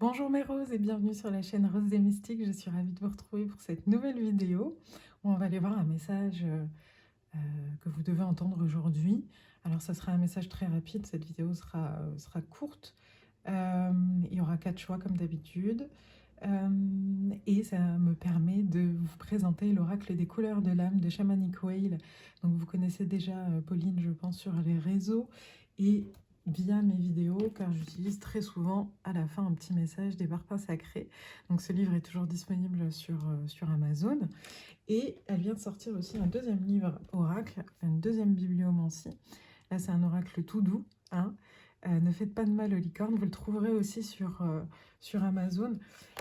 Bonjour mes roses et bienvenue sur la chaîne Rose des Mystiques. Je suis ravie de vous retrouver pour cette nouvelle vidéo où on va aller voir un message que vous devez entendre aujourd'hui. Alors ça sera un message très rapide, cette vidéo sera courte. Il y aura 4 choix comme d'habitude. Et ça me permet de vous présenter l'oracle des couleurs de l'âme de Shamanic Whale. Donc vous connaissez déjà Pauline, je pense, sur les réseaux et via mes vidéos, car j'utilise très souvent à la fin un petit message des parpaings sacrés. Donc ce livre est toujours disponible sur Amazon. Et elle vient de sortir aussi un deuxième livre oracle, une deuxième bibliomancie. Là c'est un oracle tout doux, hein. Ne faites pas de mal aux licornes, vous le trouverez aussi sur Amazon.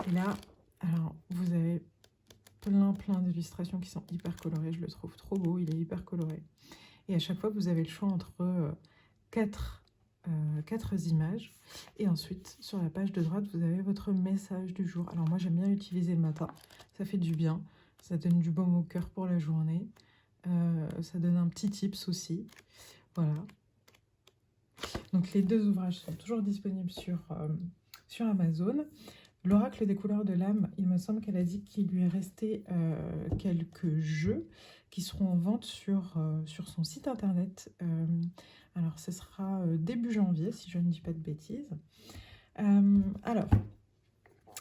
Et là, alors vous avez plein d'illustrations qui sont hyper colorées, je le trouve trop beau, il est hyper coloré. Et à chaque fois, vous avez le choix entre quatre images. Et ensuite, sur la page de droite, vous avez votre message du jour. Alors moi, j'aime bien l'utiliser le matin, ça fait du bien, ça donne du baume au cœur pour la journée. Ça donne un petit tips aussi, voilà. Donc les deux ouvrages sont toujours disponibles sur Amazon. L'oracle des couleurs de l'âme, il me semble qu'elle a dit qu'il lui est resté quelques jeux qui seront en vente sur son site internet. Alors ce sera début janvier, si je ne dis pas de bêtises. Alors,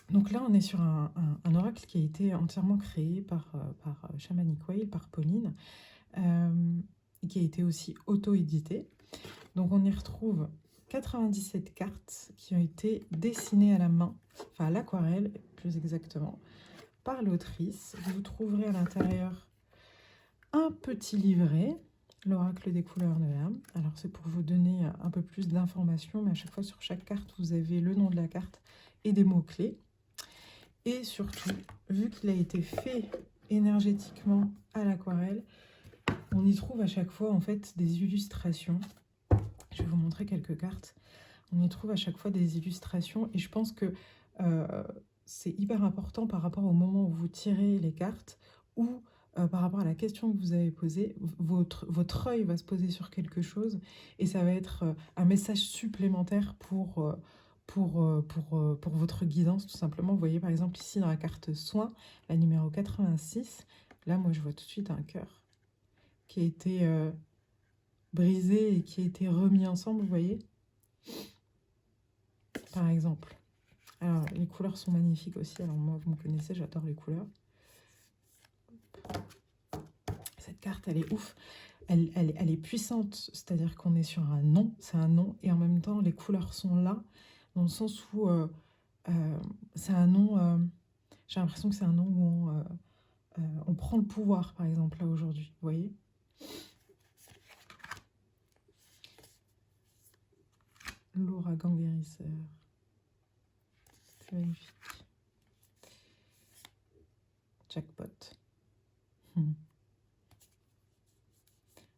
donc là on est sur un oracle qui a été entièrement créé par Shamanic Whale, par Pauline, et qui a été aussi auto-édité. Donc on y retrouve 97 cartes qui ont été dessinées à la main, enfin à l'aquarelle plus exactement, par l'autrice. Vous trouverez à l'intérieur un petit livret, l'oracle des couleurs de l'âme. Alors c'est pour vous donner un peu plus d'informations, mais à chaque fois sur chaque carte, vous avez le nom de la carte et des mots-clés. Et surtout, vu qu'il a été fait énergétiquement à l'aquarelle, on y trouve à chaque fois en fait des illustrations. Je vais vous montrer quelques cartes. On y trouve à chaque fois des illustrations et je pense que c'est hyper important par rapport au moment où vous tirez les cartes ou par rapport à la question que vous avez posée. Votre œil va se poser sur quelque chose et ça va être un message supplémentaire pour votre guidance, tout simplement. Vous voyez par exemple ici dans la carte soin, la numéro 86, là moi je vois tout de suite un cœur qui a été brisé et qui a été remis ensemble, vous voyez, par exemple. Alors, les couleurs sont magnifiques aussi. Alors, moi, vous me connaissez, j'adore les couleurs. Cette carte, elle est ouf. Elle est puissante, c'est-à-dire qu'on est sur un nom, c'est un nom, et en même temps, les couleurs sont là, dans le sens où c'est un nom, j'ai l'impression que c'est un nom où on prend le pouvoir, par exemple, là, aujourd'hui, vous voyez. L'ouragan guérisseur. C'est magnifique. Jackpot.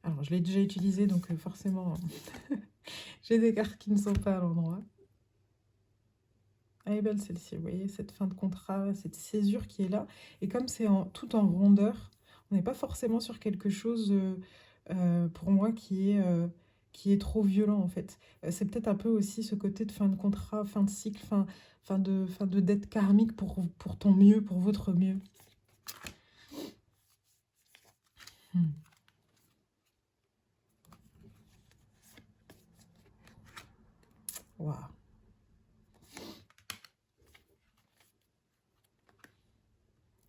Alors, je l'ai déjà utilisé, donc forcément, j'ai des cartes qui ne sont pas à l'endroit. Elle est belle celle-ci, vous voyez, cette fin de contrat, cette césure qui est là. Et comme c'est tout en rondeur, on n'est pas forcément sur quelque chose, pour moi, qui est trop violent, en fait. C'est peut-être un peu aussi ce côté de fin de contrat, fin de cycle, fin de dette karmique pour ton mieux, pour votre mieux. Waouh.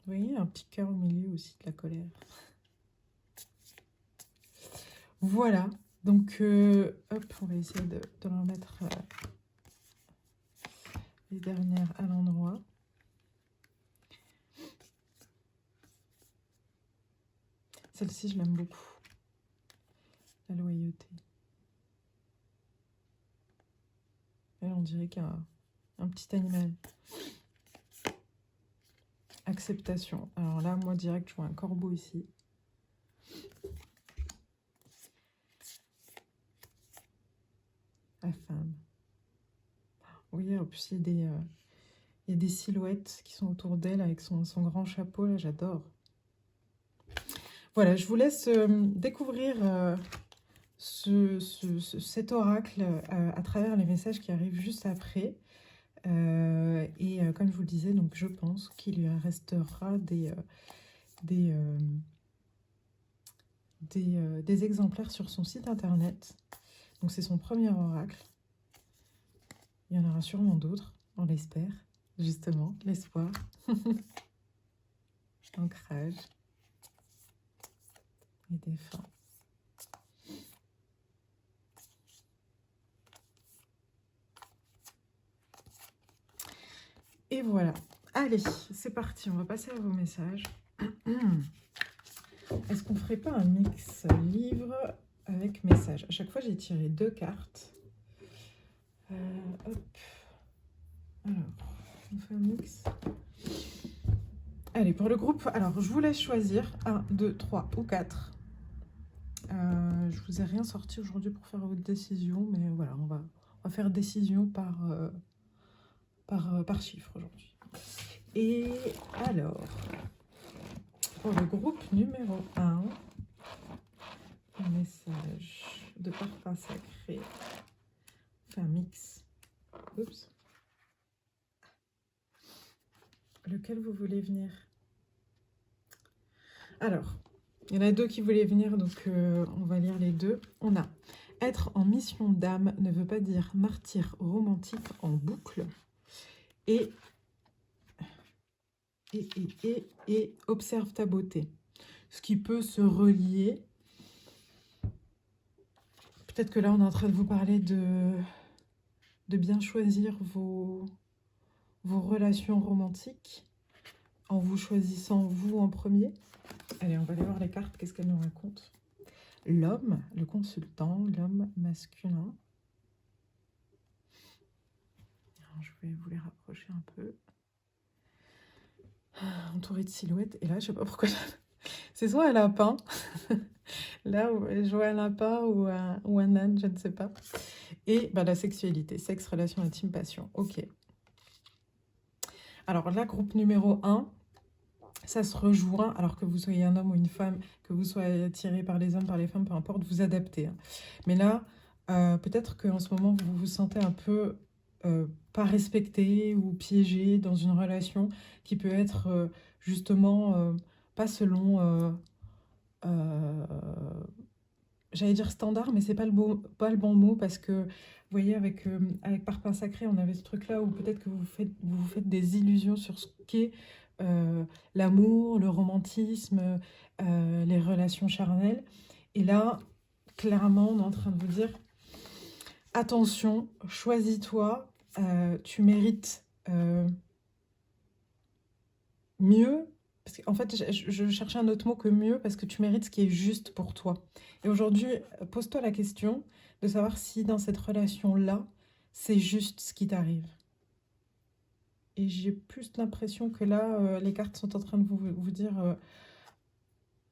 Vous voyez, un petit cœur au milieu aussi de la colère. Voilà, donc hop, on va essayer de remettre les dernières à l'endroit. Celle-ci, je l'aime beaucoup. La loyauté. Elle, on dirait qu'il y a un petit animal. Acceptation. Alors là, moi, direct, je vois un corbeau ici. La femme. Oui, en plus, il y a des silhouettes qui sont autour d'elle avec son grand chapeau. Là, j'adore. Voilà, je vous laisse découvrir cet oracle à travers les messages qui arrivent juste après. comme je vous le disais, donc je pense qu'il lui restera des, des exemplaires sur son site internet. Donc c'est son premier oracle. Il y en aura sûrement d'autres, on l'espère, justement, l'espoir. Ancrage et défunt. Et voilà. Allez, c'est parti, on va passer à vos messages. Est-ce qu'on ferait pas un mix livre avec message? À chaque fois, j'ai tiré 2 cartes. Hop. Alors, on fait un mix. Allez, pour le groupe, alors je vous laisse choisir 1, 2, 3 ou 4. Je vous ai rien sorti aujourd'hui pour faire votre décision, mais voilà, on va faire décision par chiffre aujourd'hui. Et alors, pour le groupe numéro 1, un message de parfum sacré. On fait un mix. Oups. Lequel vous voulez venir? Alors, il y en a 2 qui voulaient venir, donc on va lire les 2. On a « Être en mission d'âme ne veut pas dire martyr romantique en boucle. » Et observe ta beauté. Ce qui peut se relier. Peut-être que là, on est en train de vous parler de bien choisir vos relations romantiques en vous choisissant vous en premier. Allez, on va aller voir les cartes, qu'est-ce qu'elles nous racontent. L'homme, le consultant, l'homme masculin. Alors, je vais vous les rapprocher un peu. Entouré de silhouettes. Et là, je sais pas pourquoi. C'est soit un lapin. Là, je vois un lapin ou un âne, je ne sais pas. Et bah, la sexualité, sexe, relation intime, passion. Ok. Alors là, groupe numéro 1, ça se rejoint, alors que vous soyez un homme ou une femme, que vous soyez attiré par les hommes, par les femmes, peu importe, vous adaptez. Hein. Mais là, peut-être qu'en ce moment, vous vous sentez un peu pas respecté ou piégé dans une relation qui peut être justement pas selon... j'allais dire standard, mais c'est pas le bon mot, parce que, vous voyez, avec Parfum Sacré, on avait ce truc-là où peut-être que vous vous faites des illusions sur ce qu'est l'amour, le romantisme, les relations charnelles. Et là, clairement, on est en train de vous dire, attention, choisis-toi, tu mérites mieux. Parce qu'en fait, je cherchais un autre mot que mieux, parce que tu mérites ce qui est juste pour toi. Et aujourd'hui, pose-toi la question de savoir si dans cette relation-là, c'est juste ce qui t'arrive. Et j'ai plus l'impression que là, les cartes sont en train de vous dire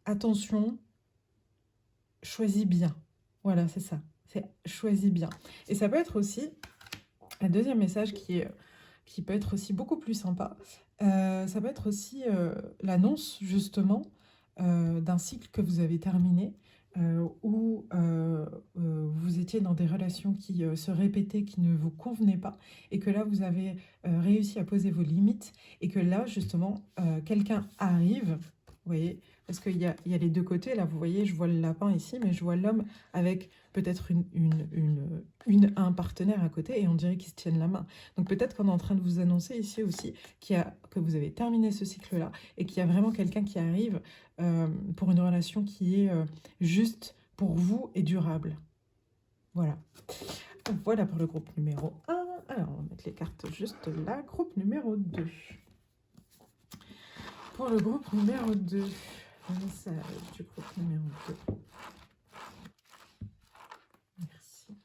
attention, choisis bien. Voilà, c'est ça. C'est choisis bien. Et ça peut être aussi un deuxième message qui peut être aussi beaucoup plus sympa. Ça peut être aussi l'annonce, justement, d'un cycle que vous avez terminé, où vous étiez dans des relations qui se répétaient, qui ne vous convenaient pas, et que là, vous avez réussi à poser vos limites, et que là, justement, quelqu'un arrive, vous voyez, parce qu'il y a les deux côtés, là, vous voyez, je vois le lapin ici, mais je vois l'homme avec peut-être un partenaire à côté, et on dirait qu'ils se tiennent la main. Donc peut-être qu'on est en train de vous annoncer ici aussi que vous avez terminé ce cycle-là, et qu'il y a vraiment quelqu'un qui arrive pour une relation qui est juste pour vous et durable. Voilà. Voilà pour le groupe numéro 1. Alors, on va mettre les cartes juste là. Groupe numéro 2. Pour le groupe numéro 2, le message du groupe numéro 2. Merci.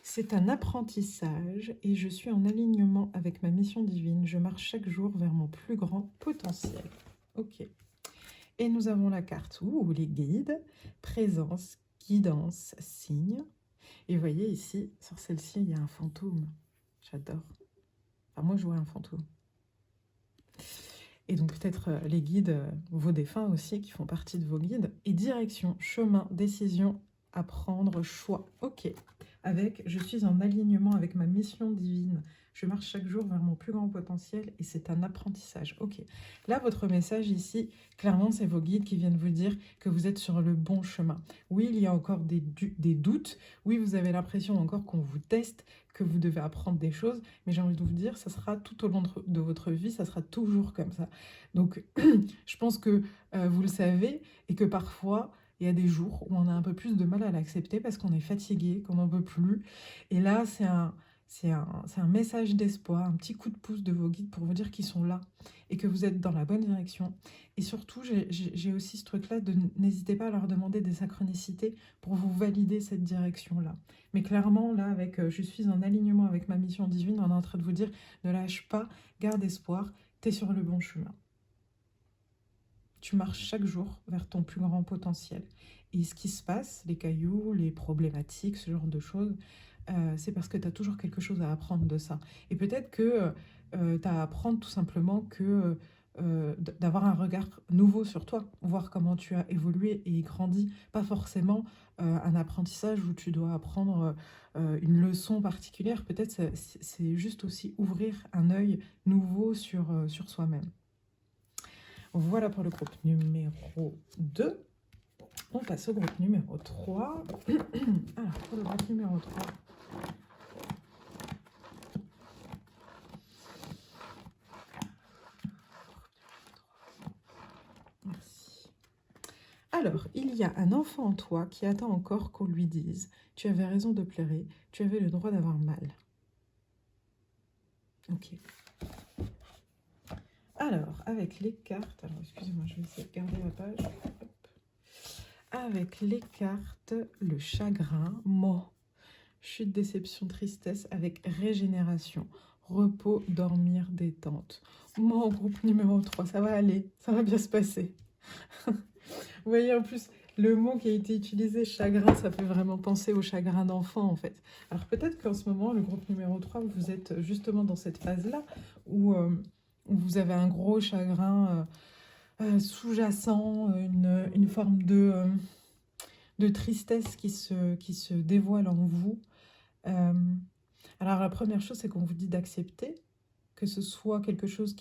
C'est un apprentissage et je suis en alignement avec ma mission divine. Je marche chaque jour vers mon plus grand potentiel. Ok. Et nous avons la carte, les guides, présence, guidance, signe. Et vous voyez ici, sur celle-ci, il y a un fantôme. J'adore. Enfin, moi, je vois un fantôme. Et donc peut-être les guides, vos défunts aussi, qui font partie de vos guides. Et direction, chemin, décision, à prendre choix. Ok. Avec, je suis en alignement avec ma mission divine. Je marche chaque jour vers mon plus grand potentiel et c'est un apprentissage. Ok. Là, votre message ici, clairement, c'est vos guides qui viennent vous dire que vous êtes sur le bon chemin. Oui, il y a encore des doutes. Oui, vous avez l'impression encore qu'on vous teste, que vous devez apprendre des choses. Mais j'ai envie de vous dire, ça sera tout au long de votre vie, ça sera toujours comme ça. Donc, je pense que vous le savez et que parfois, il y a des jours où on a un peu plus de mal à l'accepter parce qu'on est fatigué, qu'on n'en peut plus. Et là, c'est un message d'espoir, un petit coup de pouce de vos guides pour vous dire qu'ils sont là et que vous êtes dans la bonne direction. Et surtout, j'ai aussi ce truc-là de n'hésitez pas à leur demander des synchronicités pour vous valider cette direction-là. Mais clairement, là, avec je suis en alignement avec ma mission divine, on est en train de vous dire ne lâche pas, garde espoir, t'es sur le bon chemin. Tu marches chaque jour vers ton plus grand potentiel. Et ce qui se passe, les cailloux, les problématiques, ce genre de choses, c'est parce que tu as toujours quelque chose à apprendre de ça. Et peut-être que tu as à apprendre tout simplement que d'avoir un regard nouveau sur toi, voir comment tu as évolué et grandi. Pas forcément un apprentissage où tu dois apprendre une leçon particulière. Peut-être c'est juste aussi ouvrir un œil nouveau sur soi-même. Voilà pour le groupe numéro 2. On passe au groupe numéro 3. Alors, pour le groupe numéro 3. Merci. Alors, il y a un enfant en toi qui attend encore qu'on lui dise « Tu avais raison de pleurer, tu avais le droit d'avoir mal. » Ok. Alors, avec les cartes... Alors, excusez-moi, je vais essayer de garder la page. Hop. Avec les cartes, le chagrin, mort, chute, déception, tristesse, avec régénération, repos, dormir, détente. Mon groupe numéro 3, ça va aller, ça va bien se passer. Vous voyez, en plus, le mot qui a été utilisé, chagrin, ça fait vraiment penser au chagrin d'enfant, en fait. Alors peut-être qu'en ce moment, le groupe numéro 3, vous êtes justement dans cette phase-là, où vous avez un gros chagrin sous-jacent, une forme de tristesse qui se dévoile en vous. Alors la première chose, c'est qu'on vous dit d'accepter que ce soit quelque chose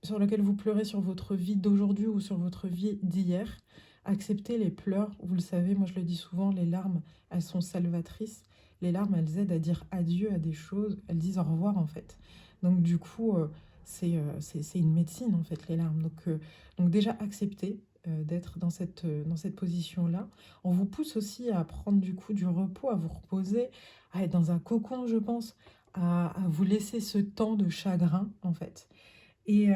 sur lequel vous pleurez sur votre vie d'aujourd'hui ou sur votre vie d'hier. Acceptez les pleurs, vous le savez, moi je le dis souvent, les larmes, elles sont salvatrices. Les larmes, elles aident à dire adieu à des choses, elles disent au revoir en fait. Donc du coup, c'est une médecine en fait, les larmes. Donc déjà, acceptez d'être dans cette position-là. On vous pousse aussi à prendre du coup du repos, à vous reposer, à être dans un cocon, je pense, à vous laisser ce temps de chagrin en fait. Et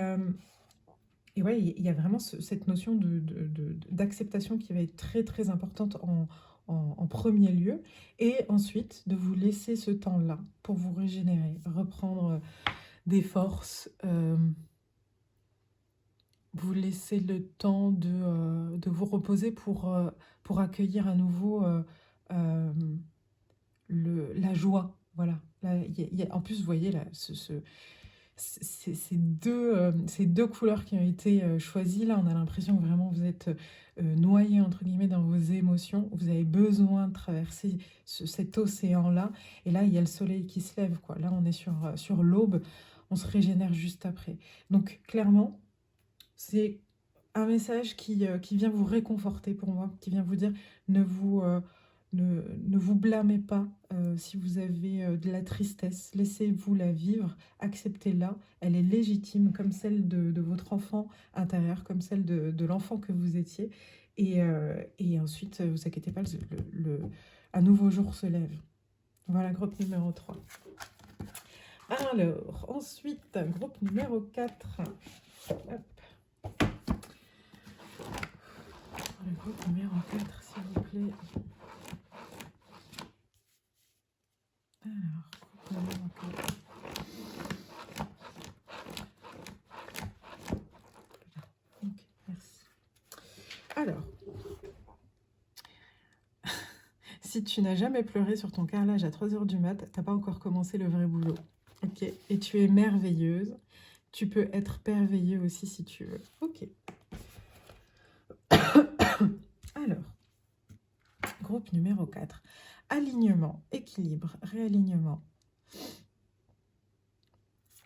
ouais, il y a vraiment cette notion d'acceptation qui va être très très importante en premier lieu. Et ensuite, de vous laisser ce temps-là pour vous régénérer, reprendre des forces, vous laisser le temps de vous reposer pour accueillir à nouveau la joie. Voilà. Là, en plus, vous voyez, là, ces deux couleurs qui ont été choisies, là, on a l'impression que vraiment vous êtes noyé, entre guillemets, dans vos émotions. Vous avez besoin de traverser cet océan-là. Et là, il y a le soleil qui se lève, quoi. Là, on est sur l'aube. On se régénère juste après. Donc, clairement, c'est un message qui vient vous réconforter pour moi, qui vient vous dire ne vous blâmez pas si vous avez de la tristesse, laissez-vous la vivre, acceptez-la, elle est légitime comme celle de votre enfant intérieur, comme celle de l'enfant que vous étiez. Et ensuite, vous inquiétez pas, un nouveau jour se lève. Voilà, groupe numéro 3. Alors, ensuite, groupe numéro 4. Hop. Le groupe numéro 4, s'il vous plaît. Alors, groupe numéro 4. Ok, merci. Alors, si tu n'as jamais pleuré sur ton carrelage à 3 h du mat, t'as pas encore commencé le vrai boulot. Ok, et tu es merveilleuse. Tu peux être merveilleux aussi si tu veux. Ok. Alors, groupe numéro 4. Alignement, équilibre, réalignement.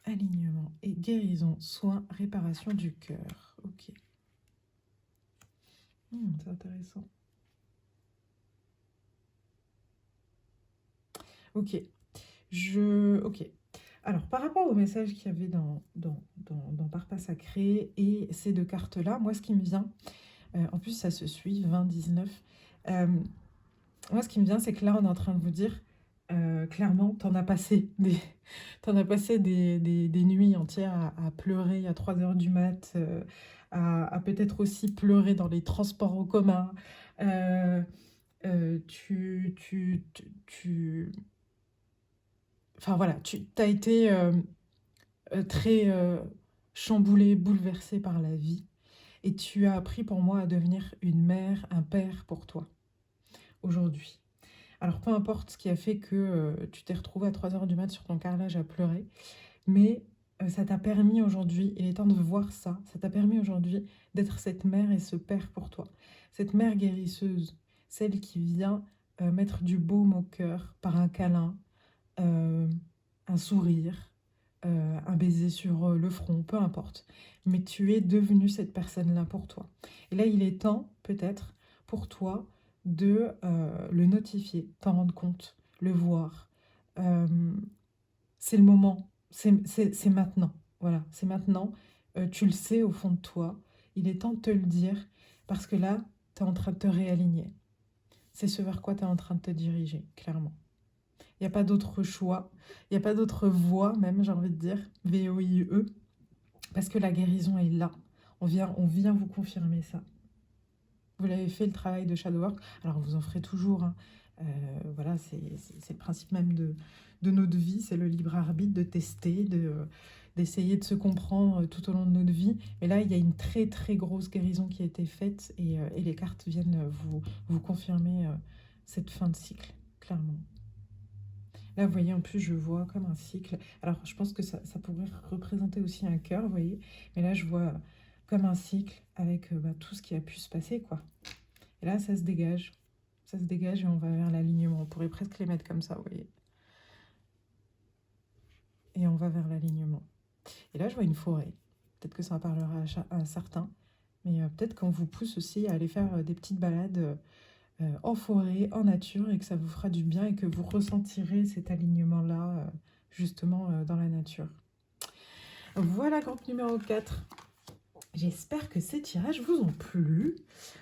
Alignement et guérison, soins, réparation du cœur. Ok. C'est intéressant. Ok. Ok. Alors, par rapport au message qu'il y avait dans Parpas Sacré et ces deux cartes-là, moi, ce qui me vient, en plus, ça se suit, 20, 19. Moi, ce qui me vient, c'est que là, on est en train de vous dire, clairement, t'en as passé des nuits entières à pleurer à 3 heures du mat, à peut-être aussi pleurer dans les transports en commun. Euh, tu... Enfin voilà, tu as été très chamboulé, bouleversé par la vie. Et tu as appris pour moi à devenir une mère, un père pour toi, aujourd'hui. Alors peu importe ce qui a fait que tu t'es retrouvé à 3 heures du mat sur ton carrelage à pleurer, mais ça t'a permis aujourd'hui, il est temps de voir ça, ça t'a permis aujourd'hui d'être cette mère et ce père pour toi. Cette mère guérisseuse, celle qui vient mettre du baume au cœur par un câlin, euh, un sourire, un baiser sur le front, peu importe. Mais tu es devenue cette personne-là pour toi. Et là, il est temps, peut-être, pour toi de le notifier, t'en rendre compte, le voir. Euh, c'est le moment, c'est maintenant. Voilà, c'est maintenant. Tu le sais au fond de toi. Il est temps de te le dire parce que là, tu es en train de te réaligner. C'est ce vers quoi tu es en train de te diriger, clairement. Il n'y a pas d'autre choix, il n'y a pas d'autre voie, même, j'ai envie de dire, VOIE, parce que la guérison est là. On vient vous confirmer ça. Vous l'avez fait, le travail de shadow work, alors vous en ferez toujours. Hein. Voilà, c'est le principe même de notre vie, c'est le libre arbitre de tester, d'essayer de se comprendre tout au long de notre vie. Et là, il y a une très très grosse guérison qui a été faite et les cartes viennent vous confirmer cette fin de cycle, clairement. Là, vous voyez, en plus, je vois comme un cycle. Alors, je pense que ça pourrait représenter aussi un cœur, vous voyez. Mais là, je vois comme un cycle avec tout ce qui a pu se passer, quoi. Et là, ça se dégage. Ça se dégage et on va vers l'alignement. On pourrait presque les mettre comme ça, vous voyez. Et on va vers l'alignement. Et là, je vois une forêt. Peut-être que ça en parlera à certains. Mais peut-être qu'on vous pousse aussi à aller faire des petites balades en forêt, en nature, et que ça vous fera du bien et que vous ressentirez cet alignement-là, justement, dans la nature. Voilà, groupe numéro 4. J'espère que ces tirages vous ont plu.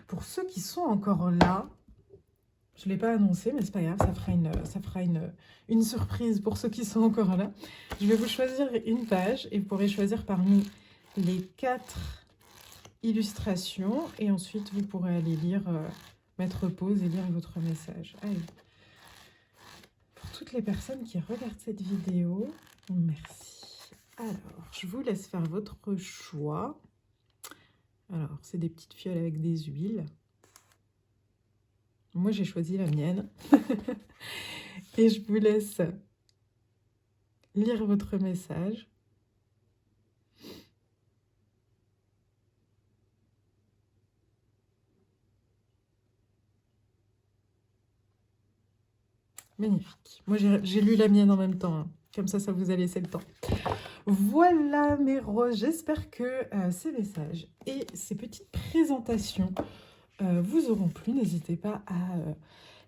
Pour ceux qui sont encore là, je ne l'ai pas annoncé, mais c'est pas grave, ça fera une surprise pour ceux qui sont encore là. Je vais vous choisir une page et vous pourrez choisir parmi les 4 illustrations. Et ensuite, vous pourrez aller lire, mettre pause et lire votre message. Allez. Pour toutes les personnes qui regardent cette vidéo, merci. Alors, je vous laisse faire votre choix. Alors, c'est des petites fioles avec des huiles. Moi, j'ai choisi la mienne. Et je vous laisse lire votre message. Magnifique. Moi, j'ai lu la mienne en même temps. Hein. Comme ça vous a laissé le temps. Voilà mes roses. J'espère que ces messages et ces petites présentations vous auront plu. N'hésitez pas à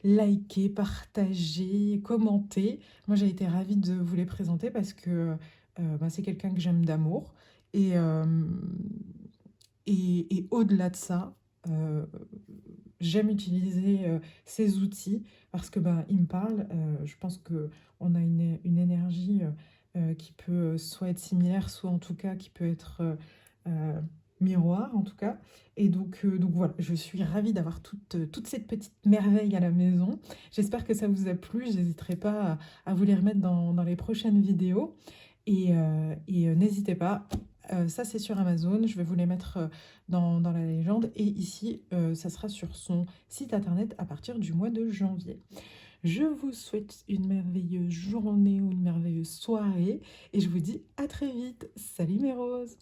liker, partager, commenter. Moi, j'ai été ravie de vous les présenter parce que c'est quelqu'un que j'aime d'amour. Et au-delà de ça, j'aime utiliser ces outils parce que ils me parlent. Je pense qu'on a une énergie qui peut soit être similaire, soit en tout cas qui peut être miroir en tout cas. Et donc voilà, je suis ravie d'avoir toute cette petite merveille à la maison. J'espère que ça vous a plu. Je n'hésiterai pas à vous les remettre dans les prochaines vidéos. Et n'hésitez pas, ça c'est sur Amazon, je vais vous les mettre dans la légende. Et ici, ça sera sur son site internet à partir du mois de janvier. Je vous souhaite une merveilleuse journée ou une merveilleuse soirée. Et je vous dis à très vite. Salut mes roses!